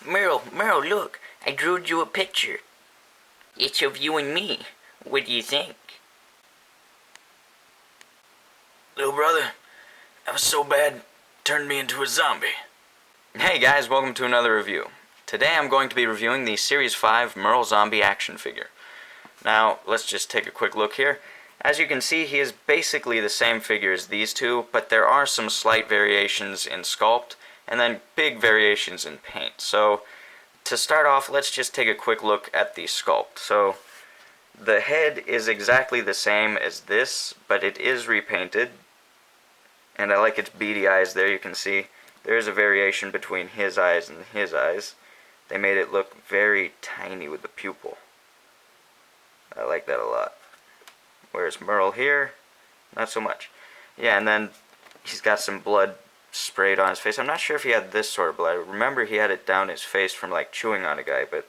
Merle, look, I drew you a picture. It's of you and me. What do you think? Little brother, that was so bad, turned me into a zombie. Hey guys, welcome to another review. Today I'm going to be reviewing the Series 5 Merle Zombie action figure. Now, let's just take a quick look here. As you can see, he is basically the same figure as these two, but there are some slight variations in sculpt, and then big variations in paint. So, to start off, let's just take a quick look at the sculpt. So, the head is exactly the same as this, but it is repainted. And I like its beady eyes there. You can see there is a variation between his eyes and his eyes. They made it look very tiny with the pupil. I like that a lot. Whereas Merle here, not so much. Yeah, and then he's got some blood sprayed on his face. I'm not sure if he had this sort of blood. I remember he had it down his face from like chewing on a guy, but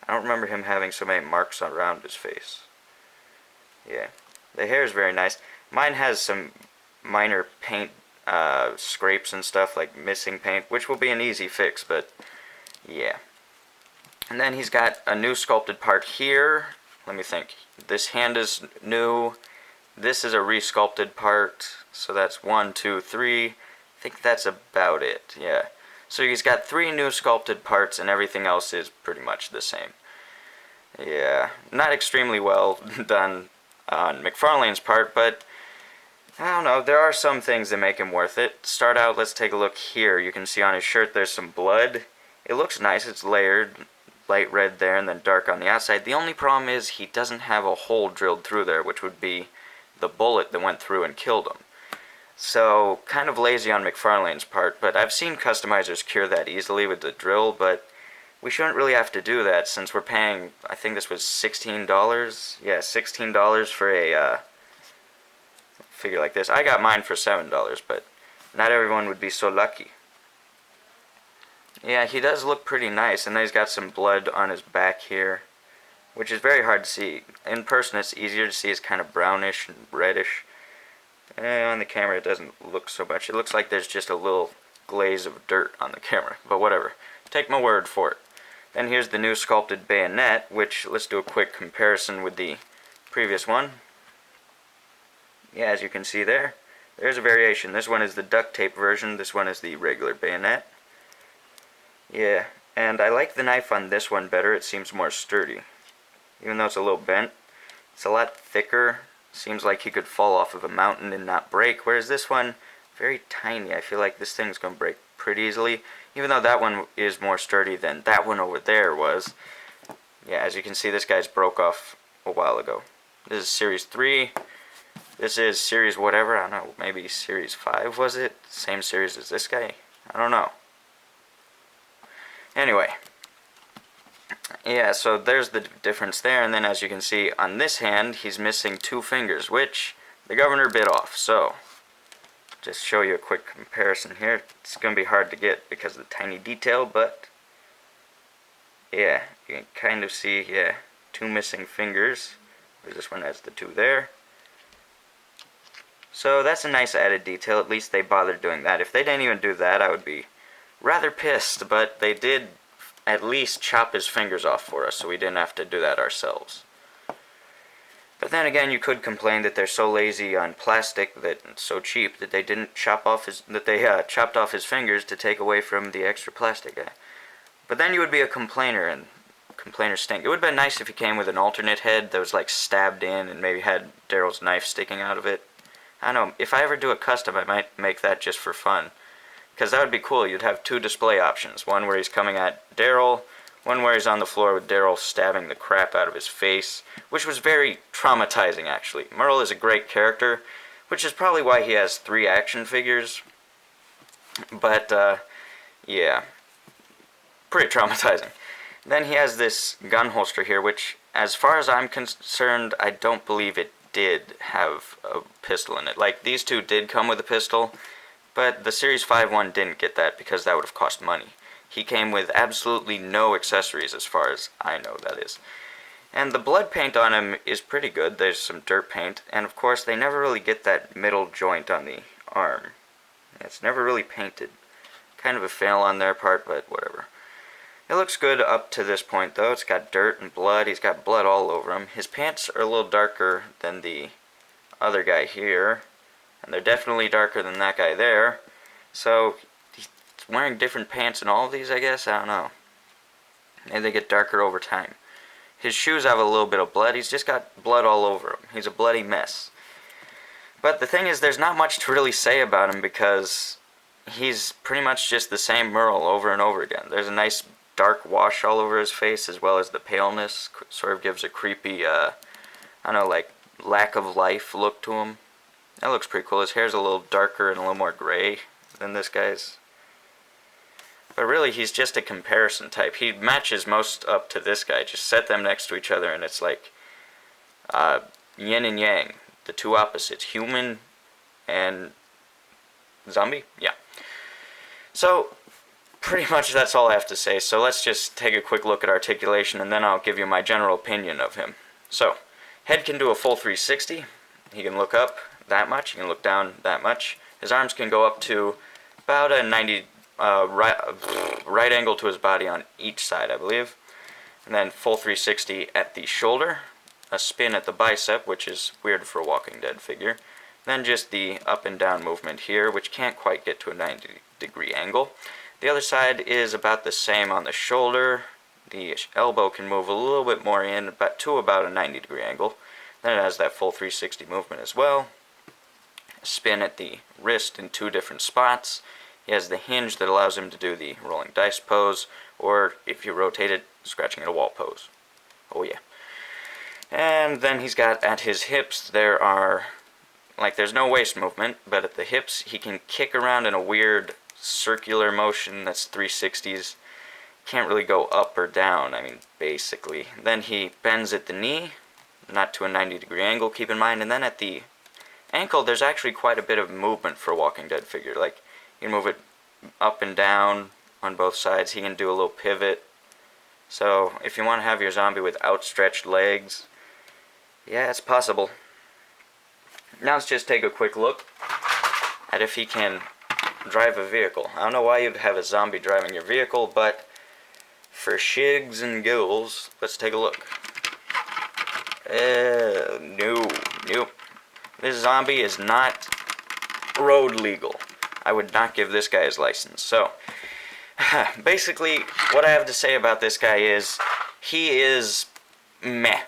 I don't remember him having so many marks around his face. Yeah, the hair is very nice. Mine has some minor paint scrapes and stuff, like missing paint, which will be an easy fix, but yeah. And then he's got a new sculpted part here. Let me think. This hand is new. This is a resculpted part. So that's 1, 2, 3. I think that's about it. Yeah. So he's got 3 new sculpted parts, and everything else is pretty much the same. Yeah. Not extremely well done on McFarlane's part, but I don't know. There are some things that make him worth it. To start out, let's take a look here. You can see on his shirt there's some blood. It looks nice. It's layered. Light red there and then dark on the outside. The only problem is he doesn't have a hole drilled through there, which would be the bullet that went through and killed him. So, kind of lazy on McFarlane's part, but I've seen customizers cure that easily with the drill, but we shouldn't really have to do that since we're paying, I think this was $16? Yeah, $16 for a figure like this. I got mine for $7, but not everyone would be so lucky. Yeah, he does look pretty nice, and then he's got some blood on his back here, which is very hard to see. In person, it's easier to see. It's kind of brownish and reddish. On the camera, it doesn't look so much. It looks like there's just a little glaze of dirt on the camera, but whatever. Take my word for it. Then here's the new sculpted bayonet, which, let's do a quick comparison with the previous one. Yeah, as you can see there's a variation. This one is the duct tape version. This one is the regular bayonet. Yeah, and I like the knife on this one better. It seems more sturdy. Even though it's a little bent, it's a lot thicker. Seems like he could fall off of a mountain and not break, whereas this one, very tiny. I feel like this thing's going to break pretty easily, even though that one is more sturdy than that one over there was. Yeah, as you can see, this guy's broke off a while ago. This is Series 3. This is Series whatever, I don't know, maybe Series 5 was it? Same series as this guy? I don't know. Anyway, yeah, so there's the difference there, and then as you can see on this hand, he's missing 2 fingers, which the governor bit off. So, just show you a quick comparison here. It's going to be hard to get because of the tiny detail, but yeah, you can kind of see, yeah, 2 missing fingers, whereas this one has the 2 there. So that's a nice added detail. At least they bothered doing that. If they didn't even do that, I would be rather pissed, but they did at least chop his fingers off for us, so we didn't have to do that ourselves. But then again, you could complain that they're so lazy on plastic, that it's so cheap, that they didn't chopped off his fingers to take away from the extra plastic. But then you would be a complainer, and complainers stink. It would have been nice if he came with an alternate head that was like stabbed in and maybe had Daryl's knife sticking out of it. I don't know, if I ever do a custom, I might make that just for fun. Because that would be cool. You'd have 2 display options. One where he's coming at Daryl, one where he's on the floor with Daryl stabbing the crap out of his face, which was very traumatizing, actually. Merle is a great character, which is probably why he has 3 action figures. But, yeah, pretty traumatizing. Then he has this gun holster here, which, as far as I'm concerned, I don't believe it did have a pistol in it. Like, these 2 did come with a pistol, but the Series 5 one didn't get that because that would have cost money. He came with absolutely no accessories as far as I know, that is. And the blood paint on him is pretty good. There's some dirt paint. And of course, they never really get that middle joint on the arm. It's never really painted. Kind of a fail on their part, but whatever. It looks good up to this point, though. It's got dirt and blood. He's got blood all over him. His pants are a little darker than the other guy here, and they're definitely darker than that guy there. So he's wearing different pants in all of these, I guess. I don't know. Maybe they get darker over time. His shoes have a little bit of blood. He's just got blood all over him. He's a bloody mess. But the thing is, there's not much to really say about him because he's pretty much just the same Merle over and over again. There's a nice dark wash all over his face, as well as the paleness sort of gives a creepy, I don't know, like lack of life look to him. That looks pretty cool. His hair's a little darker and a little more gray than this guy's. But really, he's just a comparison type. He matches most up to this guy. Just set them next to each other, and it's like yin and yang, the two opposites, human and zombie. Yeah. So pretty much that's all I have to say. So let's just take a quick look at articulation, and then I'll give you my general opinion of him. So head can do a full 360. He can look up that much. He can look down that much. His arms can go up to about a 90 right angle to his body on each side, I believe. And then full 360 at the shoulder, a spin at the bicep, which is weird for a Walking Dead figure. Then just the up and down movement here, which can't quite get to a 90-degree angle. The other side is about the same on the shoulder. The elbow can move a little bit more in, to about a 90-degree angle. Then it has that full 360 movement as well. Spin at the wrist in two different spots. He has the hinge that allows him to do the rolling dice pose, or if you rotate it, scratching at a wall pose. Oh yeah. And then he's got at his hips, there's no waist movement, but at the hips he can kick around in a weird circular motion that's 360s. Can't really go up or down, basically. Then he bends at the knee, not to a 90-degree angle, keep in mind, and then at the ankle there's actually quite a bit of movement for a Walking Dead figure. Like, you can move it up and down on both sides. He can do a little pivot. So if you want to have your zombie with outstretched legs, yeah, it's possible. Now let's just take a quick look at if he can drive a vehicle. I don't know why you'd have a zombie driving your vehicle, but for shigs and giggles, let's take a look. Nope. This zombie is not road legal. I would not give this guy his license. So, basically, what I have to say about this guy is, he is meh.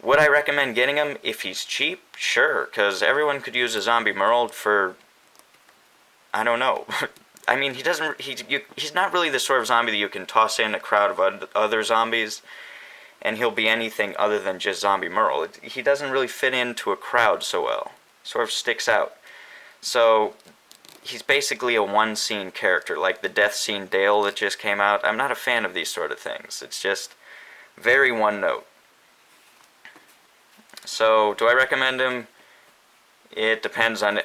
Would I recommend getting him if he's cheap? Sure, because everyone could use a zombie Merle for, I don't know. He's not really the sort of zombie that you can toss in a crowd of other zombies, and he'll be anything other than just zombie Merle. He doesn't really fit into a crowd so well. Sort of sticks out. So he's basically a one-scene character, like the death scene Dale that just came out. I'm not a fan of these sort of things. It's just very one-note. So, do I recommend him? It depends on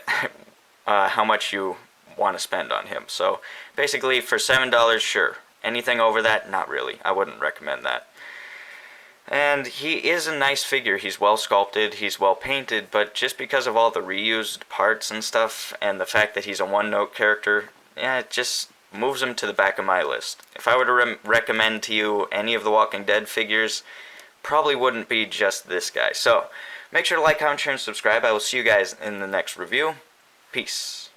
how much you want to spend on him. So, basically, for $7, sure. Anything over that, not really. I wouldn't recommend that. And he is a nice figure. He's well sculpted, he's well painted, but just because of all the reused parts and stuff, and the fact that he's a one-note character, yeah, it just moves him to the back of my list. If I were to recommend to you any of the Walking Dead figures, probably wouldn't be just this guy. So, make sure to like, comment, share, and subscribe. I will see you guys in the next review. Peace.